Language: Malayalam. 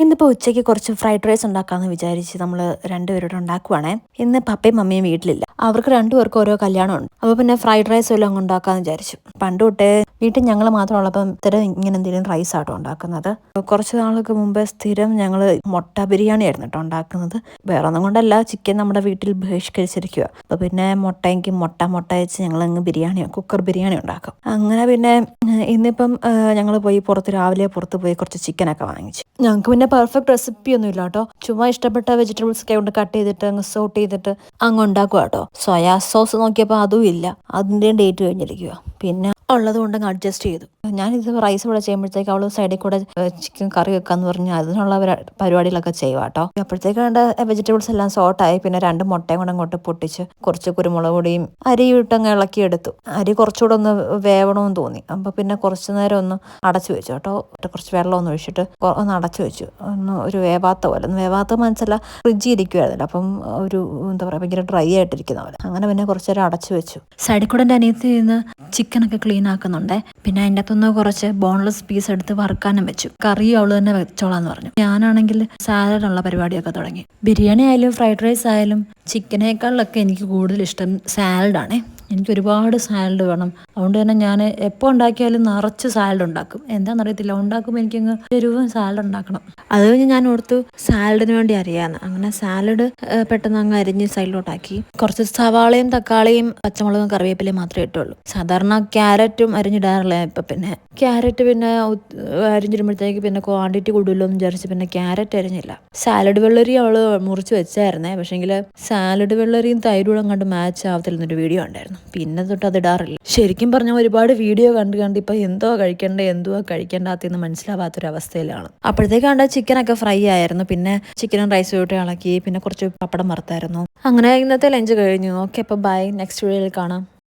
ഇന്നിപ്പോൾ ഉച്ചയ്ക്ക് കുറച്ച് ഫ്രൈഡ് റൈസ് ഉണ്ടാക്കാമെന്ന് വിചാരിച്ച് നമ്മൾ രണ്ടുപേരോട് ഉണ്ടാക്കുവാണേ. ഇന്ന് പപ്പയും മമ്മിയും വീട്ടിലില്ല, അവർക്ക് രണ്ടുപേർക്കും ഓരോ കല്യാണമുണ്ട്. അപ്പോൾ പിന്നെ ഫ്രൈഡ് റൈസ് വല്ലതും അങ്ങ് ഉണ്ടാക്കാമെന്ന് വിചാരിച്ചു. പണ്ട് തൊട്ടേ വീട്ടിൽ ഞങ്ങൾ മാത്രമുള്ളപ്പം സ്ഥിരം ഇങ്ങനെ എന്തെങ്കിലും റൈസ് ആട്ടോ ഉണ്ടാക്കുന്നത്. കുറച്ച് നാൾക്ക് മുമ്പ് സ്ഥിരം ഞങ്ങൾ മുട്ട ബിരിയാണി ആയിരുന്നു കേട്ടോ ഉണ്ടാക്കുന്നത്. വേറെ ഒന്നും കൊണ്ടല്ല, ചിക്കൻ നമ്മുടെ വീട്ടിൽ ബഹിഷ്കരിച്ചിരിക്കുക. അപ്പോൾ പിന്നെ മുട്ട വെച്ച് ഞങ്ങളങ്ങ് കുക്കർ ബിരിയാണി ഉണ്ടാക്കും. അങ്ങനെ പിന്നെ ഇന്നിപ്പം ഞങ്ങൾ രാവിലെ പുറത്ത് പോയി കുറച്ച് ചിക്കനൊക്കെ വാങ്ങിച്ചു. ഞങ്ങൾക്ക് പിന്നെ പെർഫെക്റ്റ് റെസിപ്പി ഒന്നും ഇല്ല കേട്ടോ. ചുമ്മാ ഇഷ്ടപ്പെട്ട വെജിറ്റബിൾസ് ഒക്കെ കൊണ്ട് കട്ട് ചെയ്തിട്ട് അങ്ങ് സോട്ട് ചെയ്തിട്ട് അങ്ങ് ഉണ്ടാക്കുക കേട്ടോ. സോയാ സോസ് നോക്കിയപ്പോൾ അതും ഇല്ല, അതിൻ്റെയും ഡേറ്റ് കഴിഞ്ഞിരിക്കുക. പിന്നെ ഉള്ളത് കൊണ്ട് അങ്ങ് അഡ്ജസ്റ്റ് ചെയ്തു. ഞാനിത് റൈസ് ഇവിടെ ചെയ്യുമ്പോഴത്തേക്ക് അവൾ സൈഡിൽ കൂടെ ചിക്കൻ കറി വെക്കാന്ന് പറഞ്ഞ് അതിനുള്ള പരിപാടികളൊക്കെ ചെയ്യുക കേട്ടോ. അപ്പോഴത്തേക്ക് വേണ്ട വെജിറ്റബിൾസ് എല്ലാം സോട്ടായി. പിന്നെ 2 മുട്ടയും കൂടെ അങ്ങോട്ട് പൊട്ടിച്ച് കുറച്ച് കുരുമുളക് പൊടിയും അരിയും ഇട്ടങ്ങ് ഇളക്കിയെടുത്തു. അരി കുറച്ചുകൂടെ ഒന്ന് വേവണമെന്ന് തോന്നി. അപ്പോൾ പിന്നെ കുറച്ച് നേരം ഒന്ന് അടച്ചു വെച്ചു കേട്ടോ. കുറച്ച് വെള്ളം ഒന്ന് ഒഴിച്ചിട്ട് ഒന്ന് അടച്ചു വെച്ചു. ഒരു വേവാത്ത മനസ്സില ഫ്രിഡ്ജിൽ ഇരിക്കുവായിരുന്നില്ല. അപ്പം എന്താ പറയുക, ഭയങ്കര ഡ്രൈ ആയിട്ടിരിക്കുന്ന പോലെ. അങ്ങനെ പിന്നെ കുറച്ച് നേരം അടച്ചു വെച്ചു. സൈഡിൽ കൂടെ എൻ്റെ അനിയത്തി നിന്ന് ചിക്കനൊക്കെ ക്ലീൻ ആക്കുന്നുണ്ടേ. പിന്നെ അതിൻ്റെ അകത്തുനിന്ന് കുറച്ച് ബോൺലെസ് പീസ് എടുത്ത് വറുക്കാനും വെച്ചു. കറി അവള് തന്നെ വെച്ചോളാന്ന് പറഞ്ഞു. ഞാനാണെങ്കിൽ സാലഡുള്ള പരിപാടിയൊക്കെ തുടങ്ങി. ബിരിയാണി ആയാലും ഫ്രൈഡ് റൈസ് ആയാലും ചിക്കനേക്കാളിലൊക്കെ എനിക്ക് കൂടുതൽ ഇഷ്ടം സാലഡാണേ. എനിക്ക് ഒരുപാട് സാലഡ് വേണം. അതുകൊണ്ട് തന്നെ ഞാൻ എപ്പോൾ ഉണ്ടാക്കിയാലും നിറച്ച് സാലഡ് ഉണ്ടാക്കും. എന്താണെന്നറിയത്തില്ല, ഉണ്ടാക്കുമ്പോൾ എനിക്കങ്ങ് എരിവും സാലഡ് ഉണ്ടാക്കണം. അത് കഴിഞ്ഞ് ഞാൻ ഓർത്തു സാലഡിന് വേണ്ടി അറിയാമെന്ന്. അങ്ങനെ സാലഡ് പെട്ടെന്ന് അങ്ങ് അരിഞ്ഞ് സൈഡിലോട്ടാക്കി. കുറച്ച് സവാളയും തക്കാളിയും പച്ചമുളകും കറിവേപ്പിലയും മാത്രമേ ഇട്ടുള്ളൂ. സാധാരണ ക്യാരറ്റും അരിഞ്ഞിടാറില്ല. ഇപ്പം പിന്നെ ക്യാരറ്റ് പിന്നെ അരിഞ്ഞിടുമ്പോഴത്തേക്ക് പിന്നെ ക്വാണ്ടിറ്റി കൂടുതലോ എന്ന് വിചാരിച്ച് പിന്നെ ക്യാരറ്റ് അരിഞ്ഞില്ല. സാലഡ് വെള്ളരി അവള് മുറിച്ച് വെച്ചായിരുന്നേ. പക്ഷേങ്കിൽ സാലഡ് വെള്ളരിയും തൈരും അങ്ങോട്ട് മാച്ച് ആവത്തില്ലെന്നൊരു വീഡിയോ ഉണ്ടായിരുന്നു. പിന്നെ തൊട്ട് അത് ഇടാറില്ല. ശരിക്കും പറഞ്ഞാൽ ഒരുപാട് വീഡിയോ കണ്ട് ഇപ്പം എന്തുവാ കഴിക്കേണ്ടാത്തെന്ന് മനസ്സിലാവാത്തൊരവസ്ഥയിലാണ്. അപ്പോഴത്തേക്കാണ്ട് ചിക്കനൊക്കെ ഫ്രൈ ആയിരുന്നു. പിന്നെ ചിക്കനും റൈസും ഇട്ട് ഇളക്കി. പിന്നെ കുറച്ച് പപ്പടം വറുത്തായിരുന്നു. അങ്ങനെ ഇന്നത്തെ ലഞ്ച് കഴിഞ്ഞു. ഓക്കെ, അപ്പോൾ ബൈ, നെക്സ്റ്റ് വീഡിയോയിൽ കാണാം.